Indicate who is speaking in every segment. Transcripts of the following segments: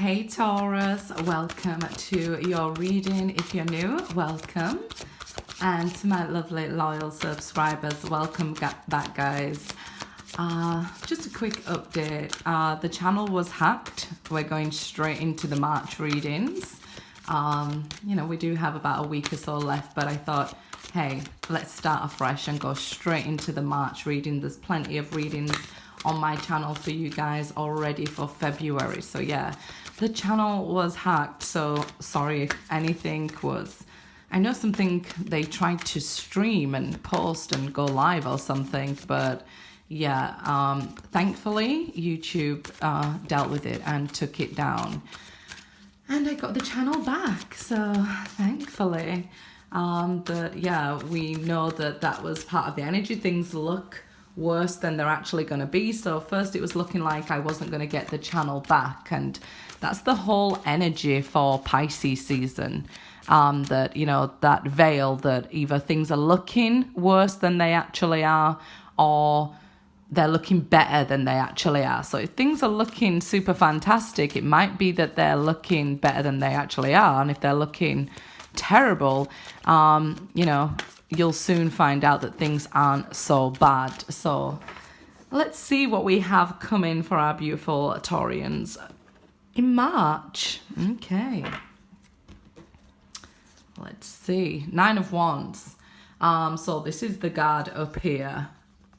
Speaker 1: Hey Taurus, welcome to your reading. If you're new, welcome. And to my lovely loyal subscribers, welcome back guys. Just a quick update. The channel was hacked. We're going straight into the March readings. You know, we do have about a week or so left, but I thought, hey, let's start afresh and go straight into the March reading. There's plenty of readings on my channel for you guys already for February. So yeah, the channel was hacked, so sorry if anything was, I know something they tried to stream and post and go live or something, but yeah, thankfully YouTube dealt with it and took it down and I got the channel back, so thankfully. But yeah, we know that that was part of the energy. Things look worse than they're actually going to be. So first it was looking like I wasn't going to get the channel back, and that's the whole energy for Pisces season. That, you know, that veil that either things are looking worse than they actually are, or they're looking better than they actually are. So if things are looking super fantastic, it might be that they're looking better than they actually are. And if they're looking terrible, you know, you'll soon find out that things aren't so bad. So let's see what we have coming for our beautiful Taurians in March. Okay. Let's see. 9 of Wands. So this is the guard up here.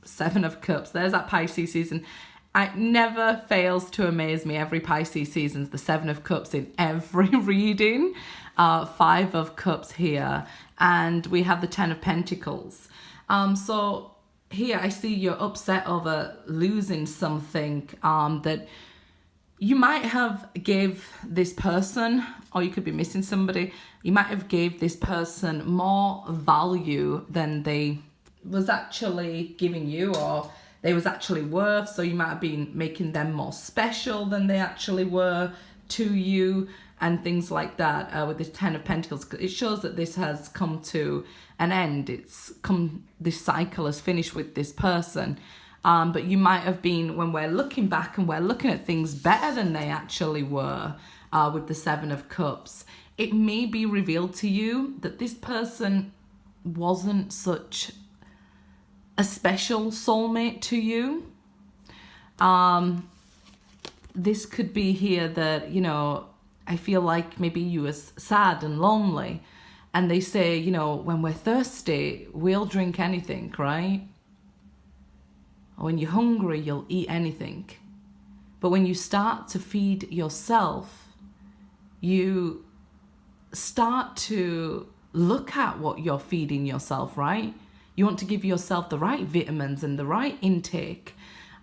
Speaker 1: 7 of Cups. There's that Pisces season. It never fails to amaze me. Every Pisces season's the 7 of Cups in every reading. 5 of Cups here. And we have the 10 of Pentacles. So here I see you're upset over losing something that you might have gave this person, or you could be missing somebody. You might have gave this person more value than they was actually giving you, or they was actually worth. So you might have been making them more special than they actually were to you, and things like that. With this 10 of Pentacles, it shows that this has come to an end. It's come, this cycle has finished with this person. But you might have been, when we're looking back and we're looking at things better than they actually were, with the 7 of Cups, it may be revealed to you that this person wasn't such a special soulmate to you. This could be here that, you know, I feel like maybe you were sad and lonely, and they say, you know, when we're thirsty, we'll drink anything, right? Or when you're hungry, you'll eat anything. But when you start to feed yourself, you start to look at what you're feeding yourself, right? You want to give yourself the right vitamins and the right intake.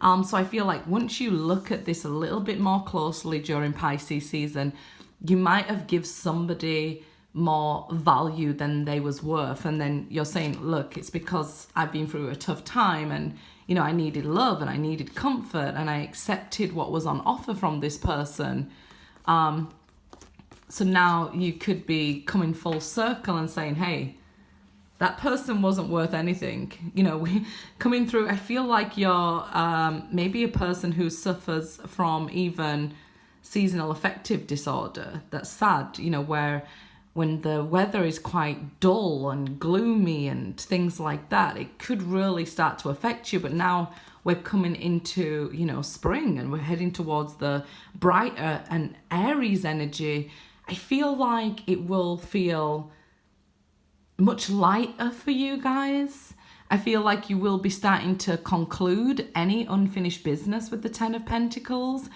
Speaker 1: So I feel like once you look at this a little bit more closely during Pisces season, you might have given somebody more value than they was worth. And then you're saying, look, it's because I've been through a tough time, and, you know, I needed love and I needed comfort, and I accepted what was on offer from this person. So now you could be coming full circle and saying, hey, that person wasn't worth anything. You know, coming through, I feel like you're maybe a person who suffers from even seasonal affective disorder. That's sad, you know, where when the weather is quite dull and gloomy and things like that, it could really start to affect you. But now we're coming into, you know, spring, and we're heading towards the brighter and Aries energy. I feel like it will feel much lighter for you guys. I feel like you will be starting to conclude any unfinished business with the 10 of Pentacles.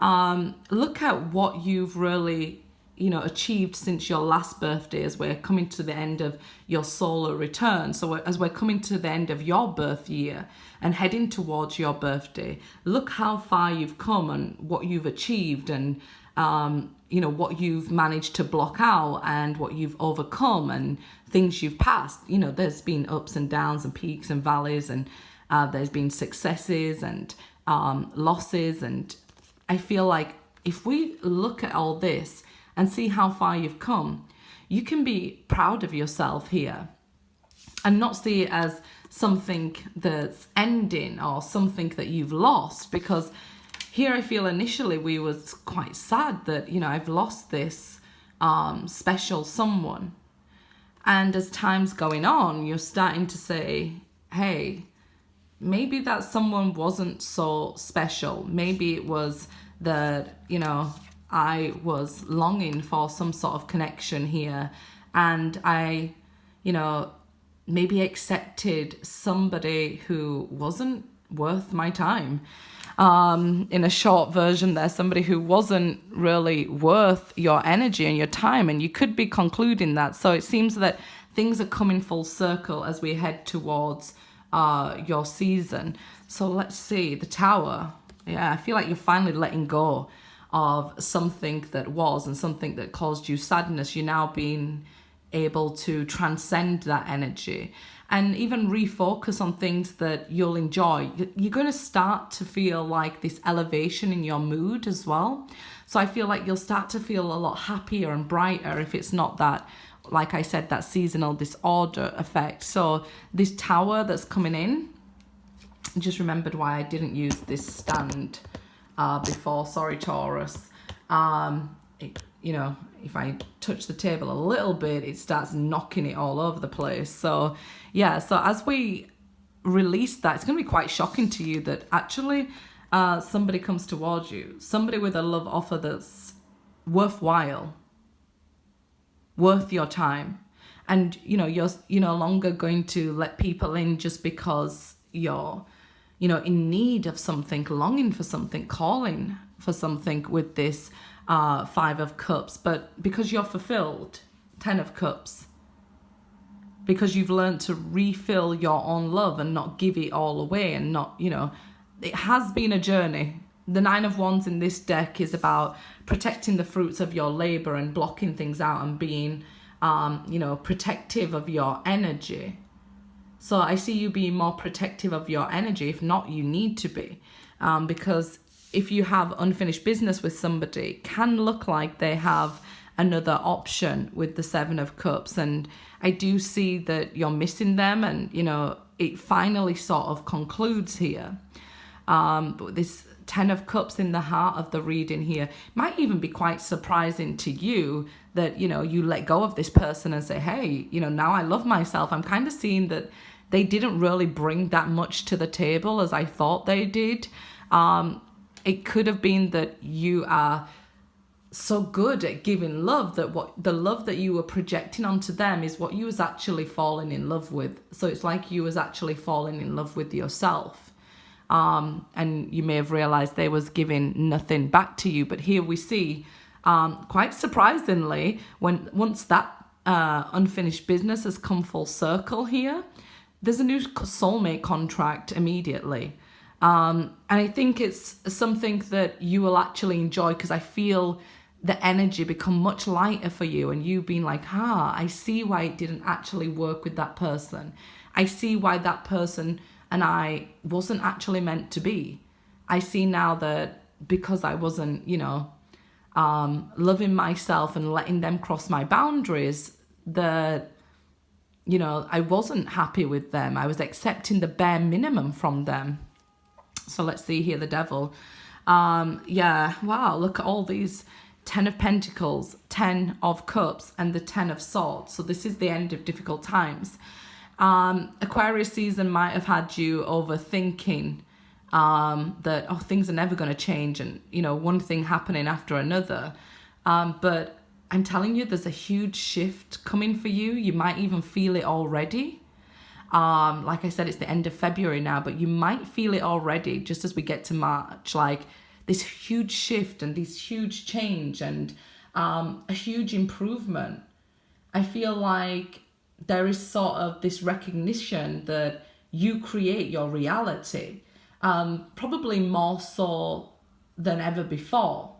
Speaker 1: Look at what you've really, you know, achieved since your last birthday, as we're coming to the end of your solar return. So as we're coming to the end of your birth year and heading towards your birthday, look how far you've come and what you've achieved, and you know, what you've managed to block out and what you've overcome and things you've passed. You know, there's been ups and downs and peaks and valleys, and there's been successes and losses. And I feel like if we look at all this and see how far you've come, you can be proud of yourself here and not see it as something that's ending or something that you've lost, because here I feel initially we was quite sad that, you know, I've lost this special someone. And as time's going on, you're starting to say, hey, maybe that someone wasn't so special. Maybe it was that, you know, I was longing for some sort of connection here. And I, you know, maybe accepted somebody who wasn't worth my time. In a short version there, somebody who wasn't really worth your energy and your time, and you could be concluding that. So it seems that things are coming full circle as we head towards your season. So let's see, the Tower. Yeah, I feel like you're finally letting go of something that was and something that caused you sadness. You're now being able to transcend that energy and even refocus on things that you'll enjoy. You're going to start to feel like this elevation in your mood as well. So I feel like you'll start to feel a lot happier and brighter if it's not that, like I said, that seasonal disorder effect. So this Tower that's coming in, I just remembered why I didn't use this stand before. Sorry, Taurus. You know, if I touch the table a little bit, it starts knocking it all over the place. So yeah, so as we release that, it's going to be quite shocking to you that actually somebody comes towards you, somebody with a love offer that's worthwhile, worth your time. And, you know, you're no longer going to let people in just because you're, you know, in need of something, longing for something, calling for something with this Five of Cups, but because you're fulfilled, 10 of Cups, because you've learned to refill your own love and not give it all away, and not, you know, it has been a journey. The Nine of Wands in this deck is about protecting the fruits of your labor and blocking things out and being, you know, protective of your energy. So I see you being more protective of your energy. If not, you need to be, because if you have unfinished business with somebody, it can look like they have another option with the Seven of Cups. And I do see that you're missing them, and, you know, it finally sort of concludes here. But this 10 of Cups in the heart of the reading here might even be quite surprising to you that, you know, you let go of this person and say, hey, you know, now I love myself. I'm kind of seeing that they didn't really bring that much to the table as I thought they did. It could have been that you are so good at giving love that what the love that you were projecting onto them is what you was actually falling in love with. So it's like you was actually falling in love with yourself. And you may have realized they was giving nothing back to you. But here we see, quite surprisingly, once that unfinished business has come full circle here, there's a new soulmate contract immediately. And I think it's something that you will actually enjoy, because I feel the energy become much lighter for you, and you being like, I see why it didn't actually work with that person. I see why that person and I wasn't actually meant to be. I see now that because I wasn't, you know, loving myself and letting them cross my boundaries, that, you know, I wasn't happy with them. I was accepting the bare minimum from them. So let's see here, the Devil. Yeah, wow, look at all these 10 of Pentacles, 10 of Cups, and the 10 of Swords. So this is the end of difficult times. Aquarius season might have had you overthinking that, oh, things are never going to change, and, you know, one thing happening after another. But I'm telling you, there's a huge shift coming for you. You might even feel it already. Like I said, it's the end of February now, but you might feel it already just as we get to March, like this huge shift and this huge change and a huge improvement. I feel like there is sort of this recognition that you create your reality, probably more so than ever before.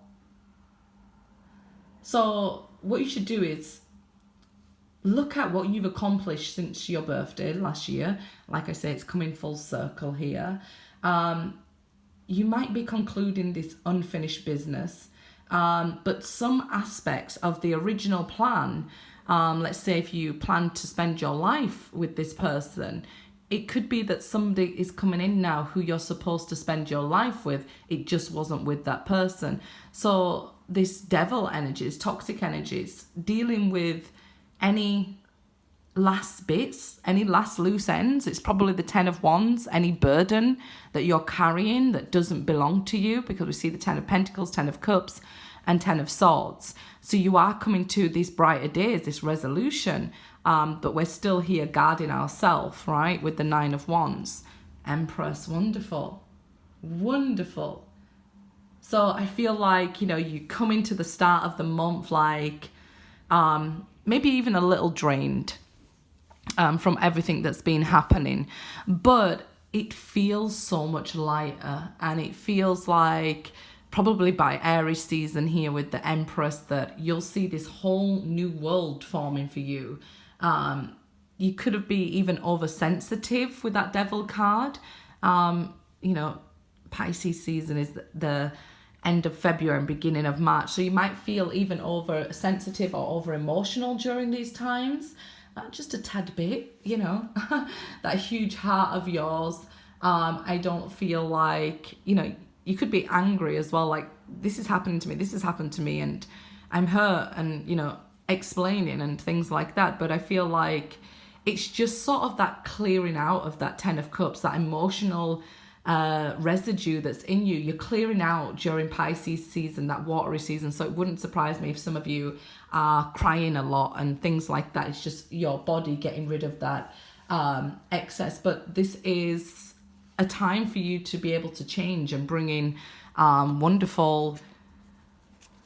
Speaker 1: So what you should do is look at what you've accomplished since your birthday last year. Like I say, it's coming full circle here. You might be concluding this unfinished business, but some aspects of the original plan, let's say if you plan to spend your life with this person, it could be that somebody is coming in now who you're supposed to spend your life with. It just wasn't with that person. So this devil energies, toxic energies, dealing with any last bits, any last loose ends. It's probably the 10 of Wands, any burden that you're carrying that doesn't belong to you, because we see the 10 of Pentacles, 10 of Cups, and 10 of Swords. So you are coming to these brighter days, this resolution, but we're still here guarding ourselves, right? With the 9 of Wands. Empress, wonderful. Wonderful. So I feel like, you know, you come into the start of the month like maybe even a little drained from everything that's been happening. But it feels so much lighter, and it feels like probably by Aries season here with the Empress that you'll see this whole new world forming for you. You could have been even oversensitive with that Devil card. You know, Pisces season is the end of February and beginning of March. So you might feel even oversensitive or over emotional during these times. Just a tad bit, you know, that huge heart of yours. I don't feel like, you know, you could be angry as well. Like, this is happening to me. This has happened to me. And I'm hurt, and, you know, explaining and things like that. But I feel like it's just sort of that clearing out of that 10 of Cups, that emotional residue that's in you. You're clearing out during Pisces season, that watery season. So it wouldn't surprise me if some of you are crying a lot and things like that. It's just your body getting rid of that excess. But this is a time for you to be able to change and bring in wonderful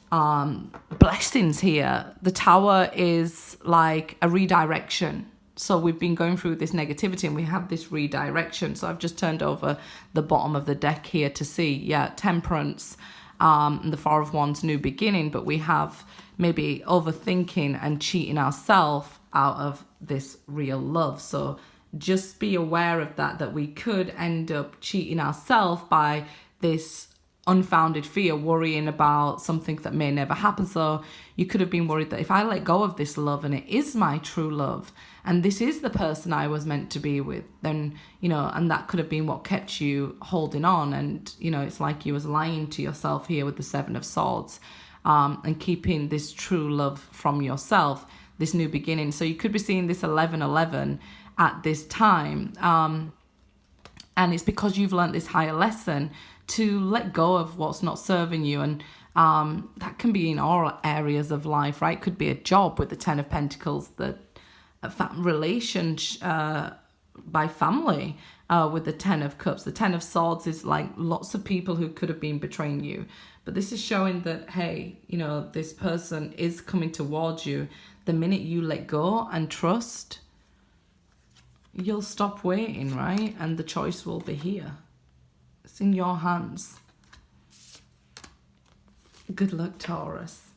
Speaker 1: blessings here. The Tower is like a redirection. So we've been going through this negativity and we have this redirection. So I've just turned over the bottom of the deck here to see, yeah, Temperance, the Four of Wands, new beginning. But we have maybe overthinking and cheating ourselves out of this real love. So just be aware of that we could end up cheating ourselves by this unfounded fear, worrying about something that may never happen. So you could have been worried that if I let go of this love and it is my true love and this is the person I was meant to be with, then, you know, and that could have been what kept you holding on. And, you know, it's like you was lying to yourself here with the 7 of Swords, and keeping this true love from yourself, this new beginning. So you could be seeing this 11-11 at this time. And it's because you've learned this higher lesson to let go of what's not serving you. And that can be in all areas of life, right? Could be a job with the 10 of Pentacles, the relationship by family with the 10 of Cups. The 10 of Swords is like lots of people who could have been betraying you. But this is showing that, hey, you know, this person is coming towards you. The minute you let go and trust, you'll stop waiting, right? And the choice will be here. It's in your hands. Good luck, Taurus.